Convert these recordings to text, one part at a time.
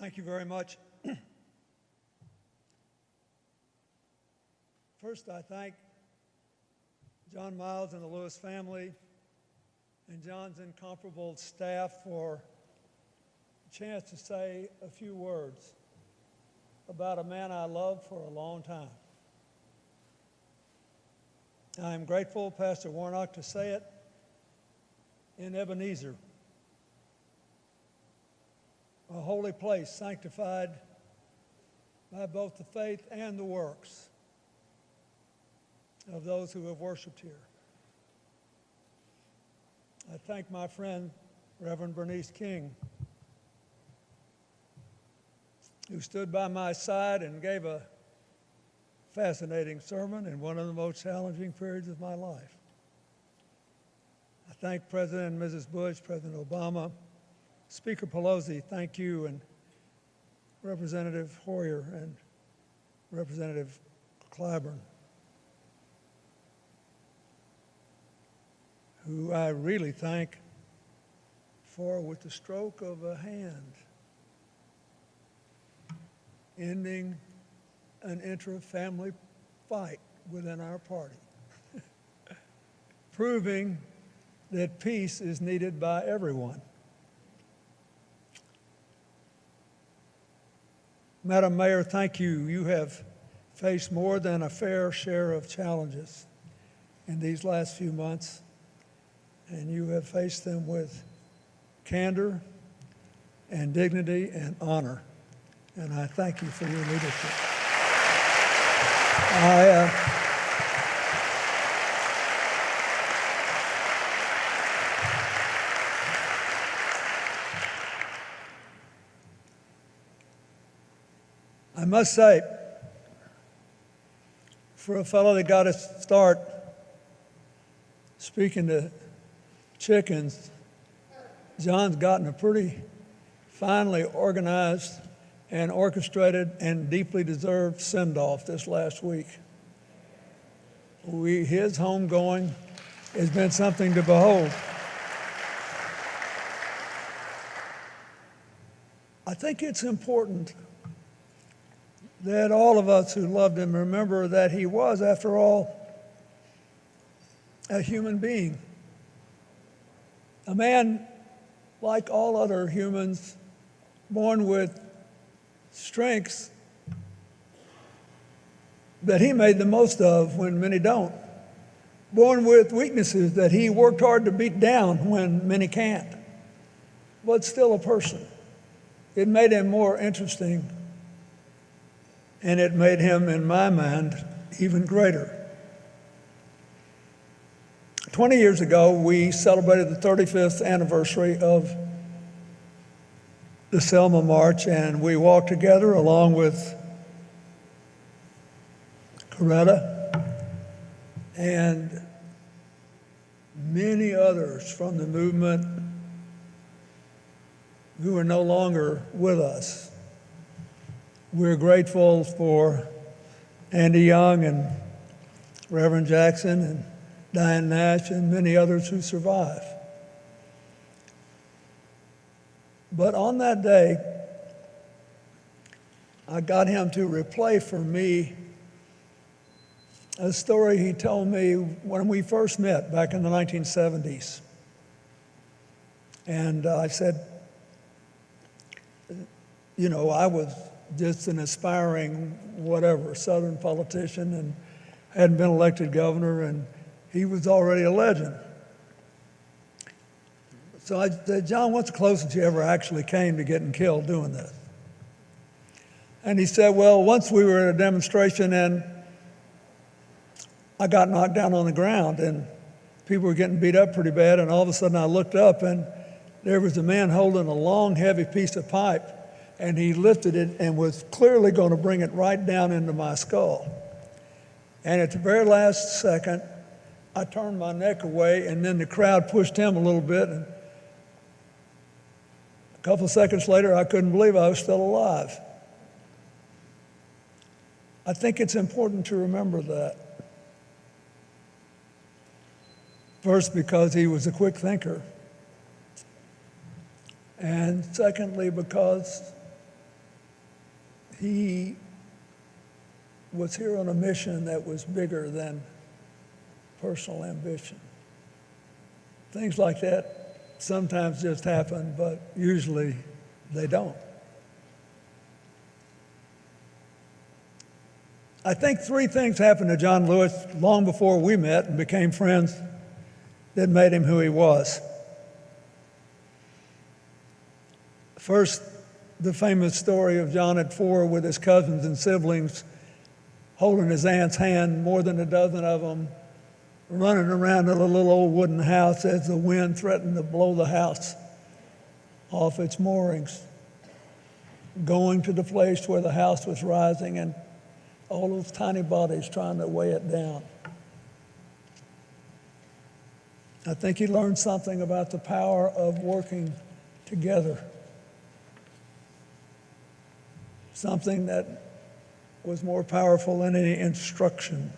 Thank you very much. First, I thank John Miles and the Lewis family and John's incomparable staff for a chance to say a few words about a man I loved for a long time. I am grateful, Pastor Warnock, to say it in Ebenezer, a holy place sanctified by both the faith and the works of those who have worshiped here. I thank my friend, Reverend Bernice King, who stood by my side and gave a fascinating sermon in one of the most challenging periods of my life. I thank President and Mrs. Bush, President Obama, Speaker Pelosi, thank you, and Representative Hoyer and Representative Clyburn, who I really thank for, with the stroke of a hand, ending an intra-family fight within our party, proving that peace is needed by everyone. Madam Mayor, thank you. You have faced more than a fair share of challenges in these last few months, and you have faced them with candor and dignity and honor, and I thank you for your leadership. I must say, for a fellow that got his start speaking to chickens, John's gotten a pretty finely organized and orchestrated and deeply deserved send-off this last week. His homegoing has been something to behold. I think it's important that all of us who loved him remember that he was, after all, a human being. A man like all other humans, born with strengths that he made the most of when many don't. Born with weaknesses that he worked hard to beat down when many can't. But still a person. It made him more interesting, and it made him, in my mind, even greater. 20 years ago, we celebrated the 35th anniversary of the Selma March, and we walked together along with Coretta and many others from the movement who are no longer with us. We're grateful for Andy Young and Reverend Jackson and Diane Nash and many others who survive. But on that day, I got him to replay for me a story he told me when we first met back in the 1970s. And I said, you know, I was just an aspiring whatever Southern politician and hadn't been elected governor, and he was already a legend. So I said, John, what's the closest you ever actually came to getting killed doing this? And he said, well, once we were at a demonstration and I got knocked down on the ground and people were getting beat up pretty bad, and all of a sudden I looked up and there was a man holding a long, heavy piece of pipe, and he lifted it and was clearly going to bring it right down into my skull. And at the very last second, I turned my neck away, and then the crowd pushed him a little bit, and a couple of seconds later, I couldn't believe I was still alive. I think it's important to remember that. First, because he was a quick thinker. And secondly, because he was here on a mission that was bigger than personal ambition. Things like that sometimes just happen, but usually they don't. I think three things happened to John Lewis long before we met and became friends that made him who he was. First, the famous story of John at 4 with his cousins and siblings holding his aunt's hand, more than a dozen of them, running around in a little old wooden house as the wind threatened to blow the house off its moorings, going to the place where the house was rising and all those tiny bodies trying to weigh it down. I think he learned something about the power of working together, something that was more powerful than any instruction.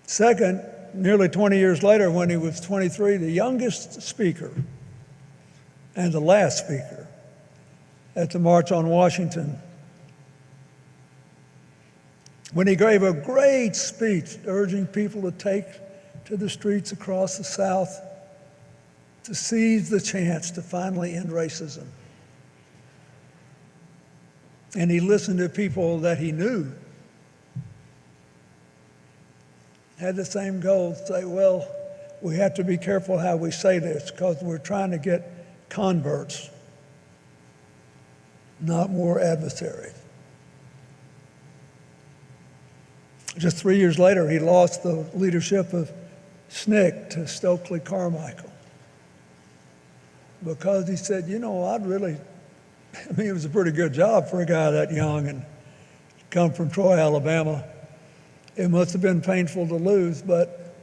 Second, nearly 20 years later, when he was 23, the youngest speaker and the last speaker at the March on Washington, when he gave a great speech urging people to take to the streets across the South to seize the chance to finally end racism. And he listened to people that he knew had the same goal, say, well, we have to be careful how we say this because we're trying to get converts, not more adversaries. Just 3 years later, he lost the leadership of SNCC to Stokely Carmichael because he said, you know, it was a pretty good job for a guy that young and come from Troy, Alabama. It must have been painful to lose, but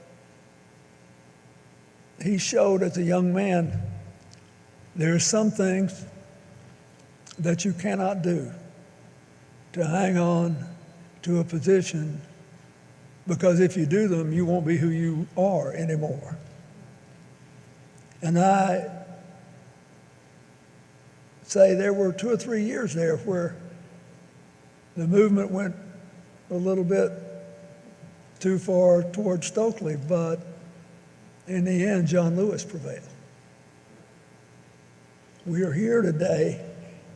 he showed as a young man, there are some things that you cannot do to hang on to a position, because if you do them, you won't be who you are anymore. And I say there were 2 or 3 years there where the movement went a little bit too far towards Stokely, but in the end, John Lewis prevailed. We are here today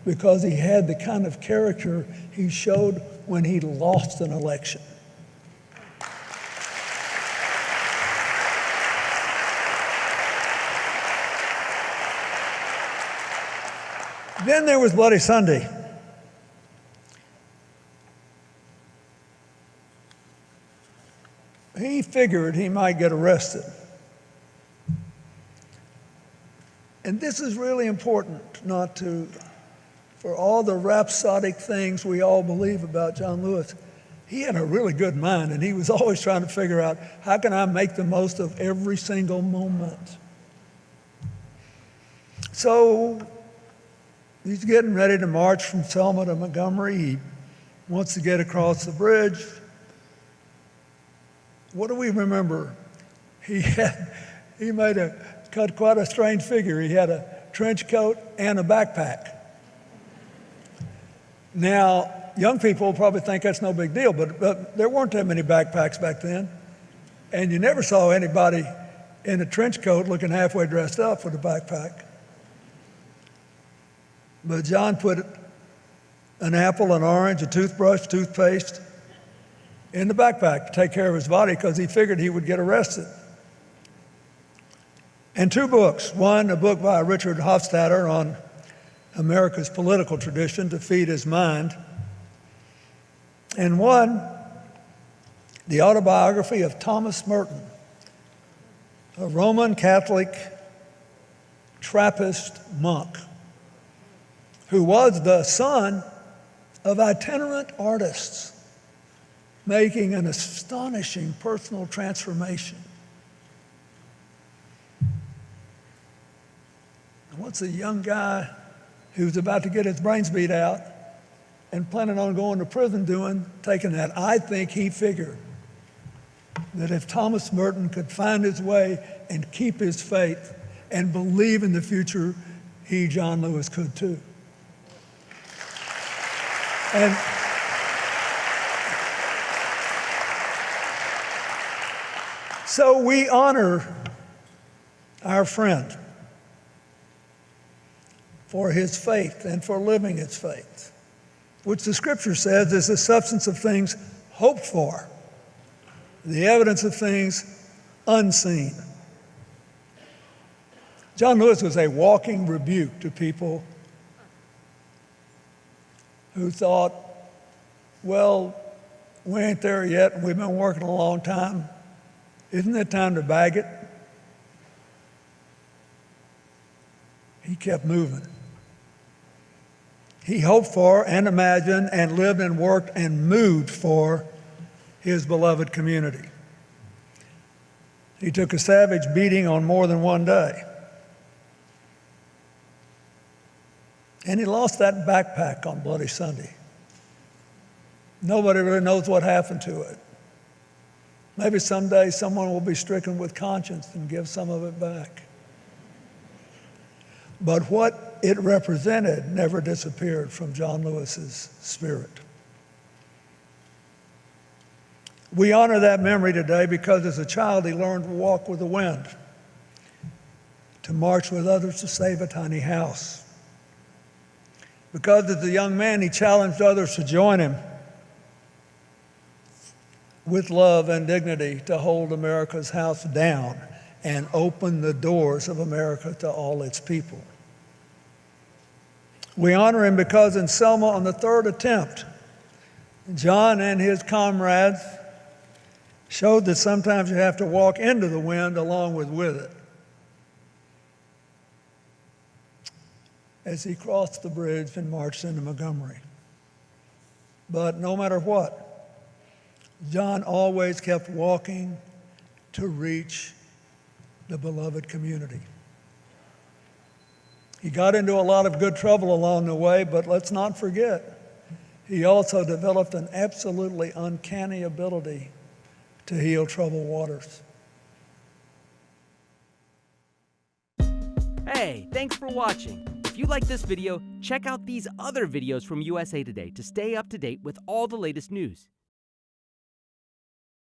because he had the kind of character he showed when he lost an election. Then there was Bloody Sunday. He figured he might get arrested. And this is really important, for all the rhapsodic things we all believe about John Lewis, he had a really good mind, and he was always trying to figure out, how can I make the most of every single moment? So he's getting ready to march from Selma to Montgomery. He wants to get across the bridge. What do we remember? He cut quite a strange figure. He had a trench coat and a backpack. Now, young people probably think that's no big deal, but there weren't that many backpacks back then. And you never saw anybody in a trench coat looking halfway dressed up with a backpack. But John put an apple, an orange, a toothbrush, toothpaste in the backpack to take care of his body because he figured he would get arrested. And 2 books. One, a book by Richard Hofstadter on America's political tradition to feed his mind. And one, the autobiography of Thomas Merton, a Roman Catholic Trappist monk who was the son of itinerant artists making an astonishing personal transformation. And what's a young guy who's about to get his brains beat out and planning on going to prison taking that? I think he figured that if Thomas Merton could find his way and keep his faith and believe in the future, he, John Lewis, could too. And so we honor our friend for his faith and for living his faith, which the scripture says is the substance of things hoped for, the evidence of things unseen. John Lewis was a walking rebuke to people who thought, well, we ain't there yet, and we've been working a long time. Isn't it time to bag it? He kept moving. He hoped for and imagined and lived and worked and moved for his beloved community. He took a savage beating on more than one day. And he lost that backpack on Bloody Sunday. Nobody really knows what happened to it. Maybe someday someone will be stricken with conscience and give some of it back. But what it represented never disappeared from John Lewis's spirit. We honor that memory today because as a child he learned to walk with the wind, to march with others to save a tiny house. Because as a young man he challenged others to join him with love and dignity to hold America's house down and open the doors of America to all its people. We honor him because in Selma, on the third attempt, John and his comrades showed that sometimes you have to walk into the wind along with it. As he crossed the bridge and marched into Montgomery. But no matter what, John always kept walking to reach the beloved community. He got into a lot of good trouble along the way, but let's not forget, he also developed an absolutely uncanny ability to heal troubled waters. Hey, thanks for watching. If you like this video, check out these other videos from USA Today to stay up to date with all the latest news.